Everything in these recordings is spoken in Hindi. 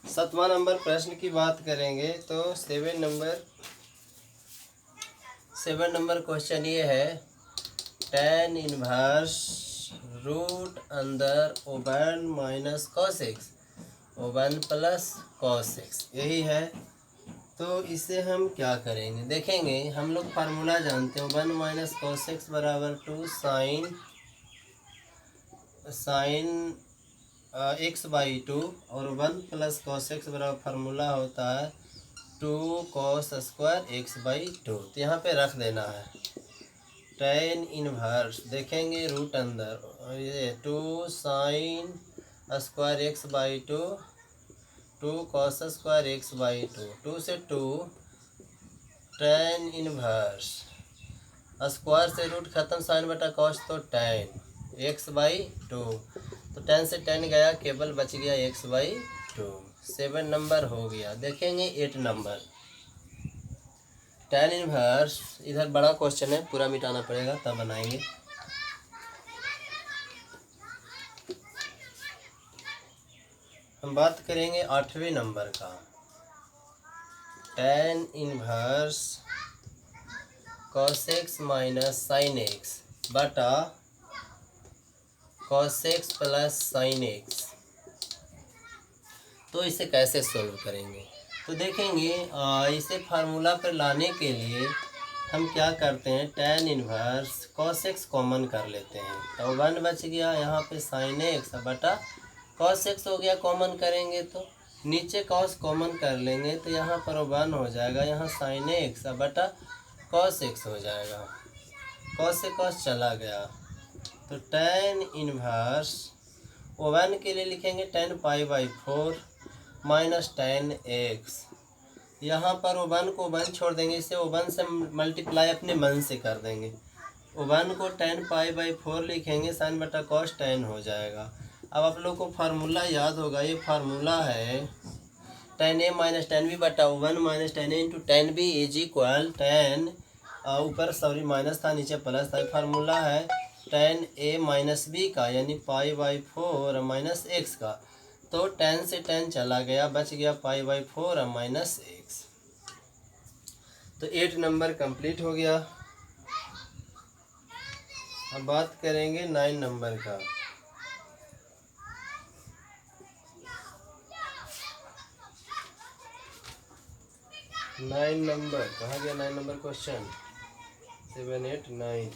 7वां नंबर प्रश्न की बात करेंगे तो 7 नंबर क्वेश्चन ये है, tan इनवर्स रूट अंदर O1 minus cos x O1 plus cos x यही है। तो इसे हम क्या करेंगे, देखेंगे हम लोग फार्मूला जानते हैं, O1 माइनस cos x बराबर 2 साइन एक्स बाई 2 और 1 प्लस कॉस एक्स बराबर फार्मूला होता है 2 कॉस स्क्वायर एक्स बाई 2। तो यहाँ पे रख देना है tan इनवर्स, देखेंगे रूट अंदर ये 2 sine square x by 2 2 cos square x by 2 2 से 2 tan इनवर्स स्क्वायर से रूट खत्म, साइन बटा कॉस तो tan एक्स बाई 2, तो tan से tan गया, केवल बच गया एक्स बाई 2। 7 नंबर हो गया। देखेंगे 8 नंबर, tan इनवर्स, इधर बड़ा क्वेश्चन है, पूरा मिटाना पड़ेगा तब बनाएंगे। हम बात करेंगे 8वें नंबर का, tan inverse cos x minus sine x बटा cos x plus sine x. तो इसे कैसे सोल्व करेंगे, तो देखेंगे इसे फार्मूला पर लाने के लिए हम क्या करते हैं, tan inverse cos x common कर लेते हैं, तो 1 बच गया, यहाँ पे sin x बटा cos x हो गया, कॉमन करेंगे तो नीचे cos कॉमन कर लेंगे तो यहाँ पर 1 हो जाएगा, यहाँ sin x बटा cos x हो जाएगा, cos से cos चला गया, तो tan इनवर्स 1 के लिए लिखेंगे tan pi by 4 minus tan x, यहाँ पर O1 को 1 छोड़ देंगे, इसे O1 से मल्टीप्लाई अपने मन से कर देंगे, O1 को tan पाई बाई 4 लिखेंगे, साइन बटा कॉस tan हो जाएगा। अब आप लोग को फार्मूला याद होगा, ये फार्मूला है tan a minus tan b बटा O1 minus tan a into tan b is equal tan, ऊपर सॉरी माइनस था नीचे प्लस था, फार्मूला है tan a माइनस b का यानी पाई बाई 4 माइनस एक्स का, तो tan से tan चला गया, बच गया पाई बाई 4 माइनस एक्स। तो 8 नंबर कंप्लीट हो गया। अब बात करेंगे 9 नंबर का, नाइन नंबर कहाँ गया, 9 नंबर क्वेश्चन, 7 8 9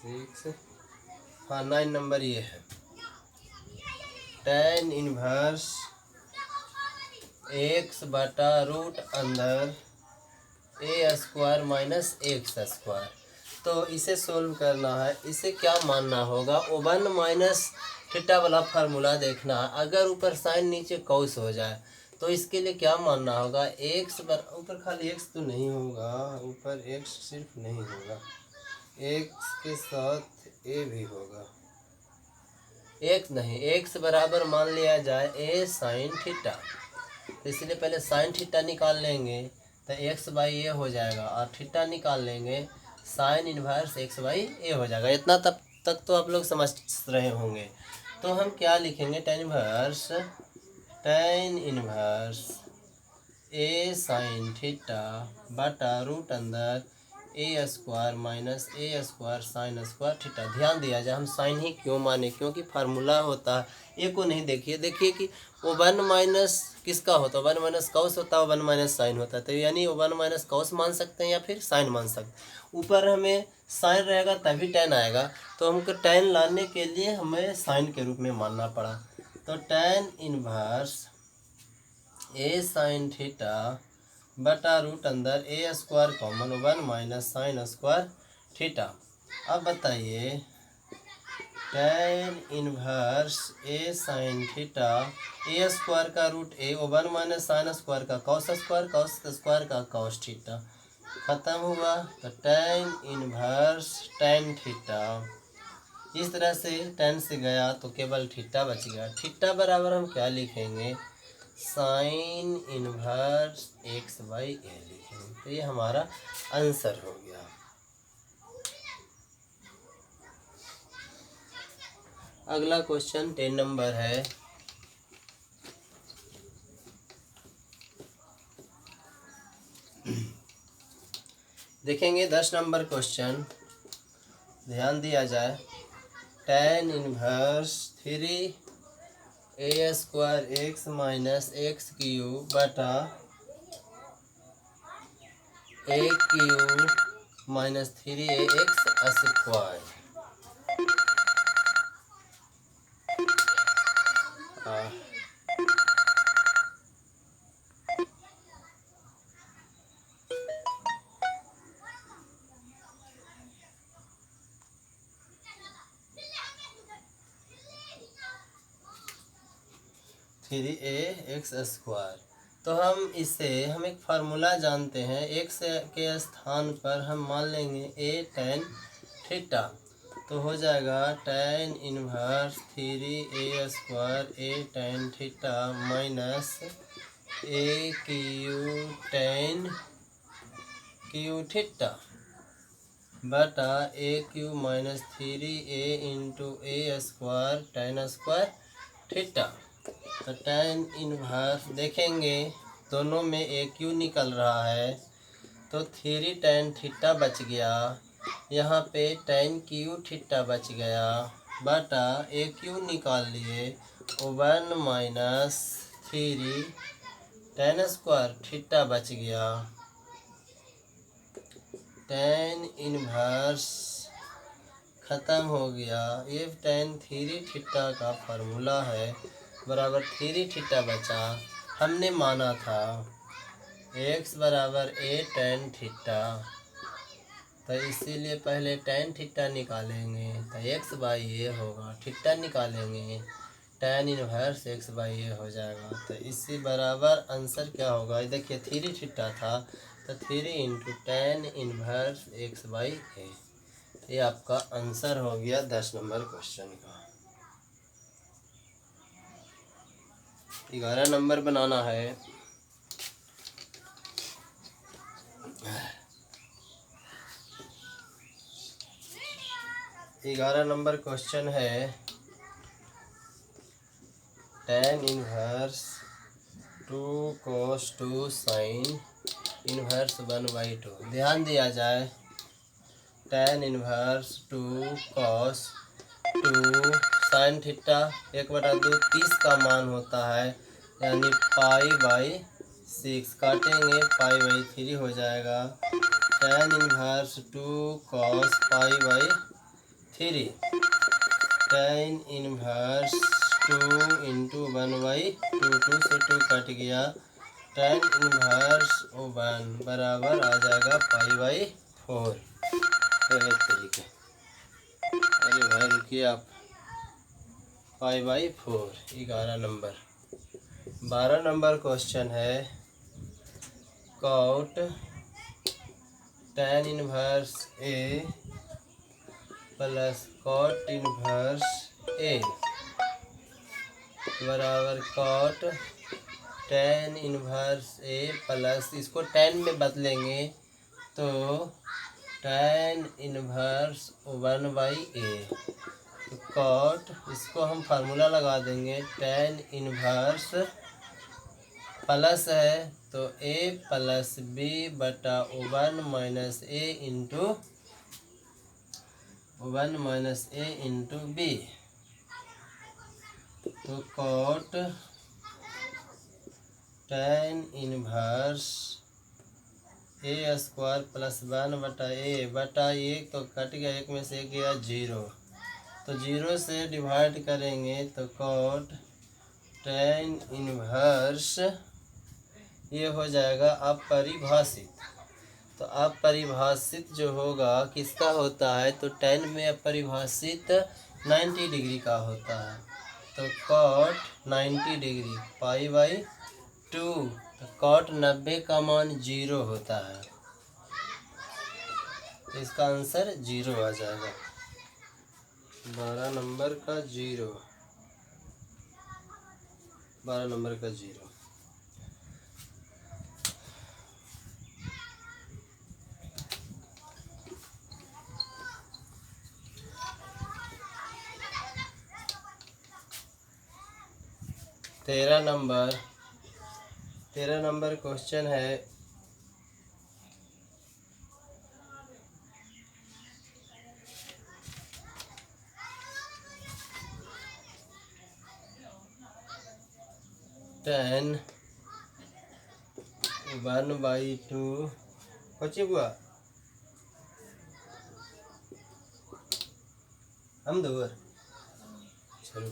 6, हाँ 9 नंबर ये है, tan इनवर्स एक्स बटा रूट अंदर a square minus x square. तो इसे सोल्व करना है, इसे क्या मानना होगा, O1 माइनस थीटा वाला फार्मूला देखना है, अगर ऊपर साइन नीचे कॉस हो जाए तो इसके लिए क्या मानना होगा, एक्स ऊपर खाली एक्स तो नहीं होगा, ऊपर एक्स सिर्फ नहीं होगा, एक्स के साथ ए भी होगा, एक्स नहीं, एक्स बराबर मान लिया जाए ए साइन थीटा, तो इसलिए पहले साइन थीटा निकाल लेंगे तो एक्स बाई ए हो जाएगा, और थीटा निकाल लेंगे साइन इनवर्स एक्स बाई ए हो जाएगा। इतना तब तक तो आप लोग समझ रहे होंगे। तो हम क्या लिखेंगे, tan inverse a sine theta बटा रूट अंदर a square minus A square sine square theta. ध्यान दिया जाए हम साइन ही क्यों माने, क्योंकि फार्मूला होता है, ए को नहीं देखिए कि O1 माइनस किसका होता है, 1 माइनस कॉस होता है, 1 माइनस साइन होता है, तो यानी O1 माइनस कॉस मान सकते हैं या फिर साइन मान सकते हैं। ऊपर हमें साइन रहेगा तभी tan आएगा, तो हमको tan लाने के लिए हमें साइन के रूप में मानना पड़ा, तो tan inverse a sine theta बटा रूट अंदर a square common 1 minus sine square theta. अब बताइए tan inverse a sine theta, a square का root a, 1 minus sine square का कॉस स्क्वायर का कॉस थीटा, खत्म हुआ, तो tan इनवर्स tan थीटा, इस तरह से tan से गया तो केवल थीटा बच गया, थीटा बराबर हम क्या लिखेंगे, साइन इनवर्स एक्स बाई ए लिखेंगे, तो ये हमारा आंसर हो गया। अगला क्वेश्चन 10 नंबर है, देखेंगे 10 नंबर क्वेश्चन, ध्यान दिया जाए। tan inverse 3a² x minus x cube बटा a cube minus 3ax²। Three A x square. तो हम एक फार्मूला जानते हैं, एक्स के स्थान पर हम मान लेंगे ए tan थीटा। तो हो जाएगा tan inverse 3a² a tan theta minus a tan q theta बटा a q minus 3a into a² tan² theta. तो tan इनवर्स देखेंगे दोनों में ए क्यू निकल रहा है, तो 3 tan थीटा बच गया, यहाँ पे tan क्यू थीटा बच गया बटा ए क्यू निकाल लिए 1 माइनस 3 tan² थीटा बच गया। tan इनवर्स ख़त्म हो गया, ये tan 3 थीटा का फार्मूला है बराबर 3 थीटा बचा। हमने माना था x बराबर a tan थीटा, तो इसीलिए पहले tan थीटा निकालेंगे तो x/a होगा, थीटा निकालेंगे tan इनवर्स x/a हो जाएगा। तो इसी बराबर आंसर क्या होगा, देखिए 3 थीटा था तो 3 इंटू tan इनवर्स x/a। ये आपका आंसर हो गया 10 नंबर क्वेश्चन का। 11 नंबर बनाना है। ग्यारह नंबर क्वेश्चन है tan inverse 2 cos 2 sin inverse 1/2। ध्यान दिया जाए, tan inverse 2 cos 2 sin theta 1/2 30 का मान होता है, यानी π/6 काटेंगे π/3 हो जाएगा। tan inverse 2 cos π/3 tan inverse 2 into 1/2, 2 से 2 कट गया, tan इनवर्स 1 बराबर आ जाएगा π/4। तरीके अरे भाई रुकिए आप, π/4। 11 नंबर। 12 नंबर क्वेश्चन है cot tan inverse a plus cot inverse a बराबर cot tan inverse a plus, इसको tan में बदलेंगे तो tan इनवर्स 1/a। तो cot, इसको हम फार्मूला लगा देंगे, tan इनवर्स प्लस है तो a प्लस b बटा 1 माइनस a इंटू b। तो cot tan inverse a² plus 1 बटा a तो कट गया, एक में से गया 0, तो 0 से डिवाइड करेंगे तो cot tan इनवर्स ये हो जाएगा अपरिभाषित। तो अपरिभाषित जो होगा किसका होता है, तो tan में अपरिभाषित 90 डिग्री का होता है, तो cot 90 डिग्री π/2, तो cot 90 का मान 0 होता है, तो इसका आंसर 0 आ जाएगा। 12 नंबर का 0, 12 नंबर का 0। तेरह नंबर क्वेश्चन है tan 1/2 कच्ची बुआ हम दूर चलो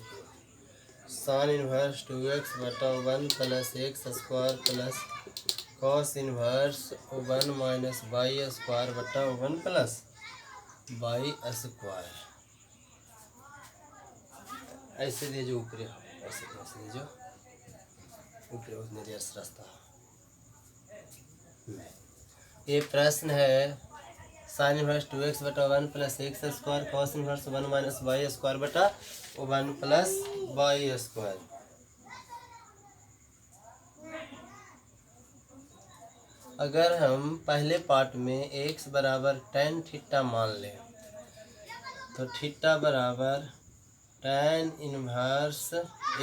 साइन इनवर्स 2x बटा 1 plus x square plus cos inverse 1 minus y square बटा 1 प्लस वाई स्क्वायर। ऐसे दे जो ऊपर ऐसे दे जो ऊपर उतने देर से रास्ता। ये प्रश्न है साइन इनवर्स 2x बटा 1 plus x square cos inverse 1 minus y square बटा 1 प्लस वाई स्क्वायर। अगर हम पहले पार्ट में x बराबर tan थीटा मान लें तो थीटा बराबर tan इनवर्स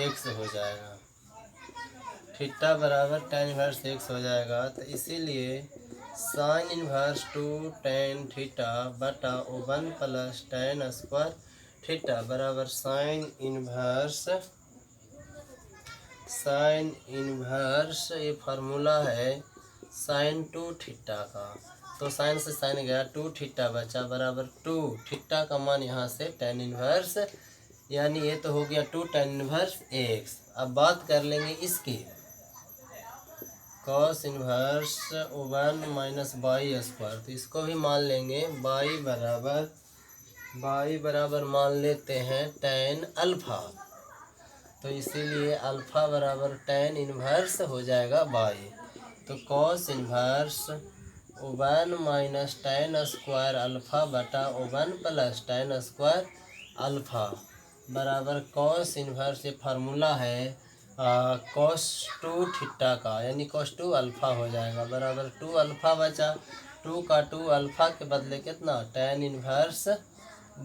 x हो जाएगा। थीटा बराबर tan इनवर्स x हो जाएगा तो इसीलिए साइन इनवर्स 2 tan थीटा बटा 1 प्लस tan स्क्वायर थीटा बराबर साइन इनवर्स ये फार्मूला है साइन 2 थीटा का। तो साइन से साइन गया 2 थीटा बचा बराबर 2 थीटा का मान यहाँ से tan इनवर्स यानी ये तो हो गया 2 tan इनवर्स x। अब बात कर लेंगे इसकी cos inverse 1 minus y square तो इसको भी मान लेंगे वाई बराबर मान लेते हैं tan अल्फा। तो इसीलिए अल्फा बराबर tan इनवर्स हो जाएगा वाई। तो cos inverse 1 minus tan square alpha बटा 1 प्लस tan स्क्वायर अल्फा बराबर कॉस इनवर्स ये फार्मूला है कॉस 2 थीटा का यानी कॉस 2 अल्फा हो जाएगा बराबर 2 अल्फा बचा 2 का 2 अल्फा के बदले कितना tan इनवर्स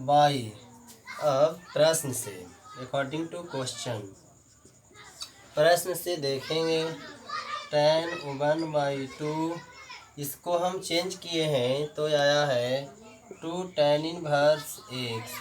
वाई। अब प्रश्न से अकॉर्डिंग टू क्वेश्चन प्रश्न से देखेंगे tan 1/2 इसको हम चेंज किए हैं तो आया है 2 tan इनवर्स x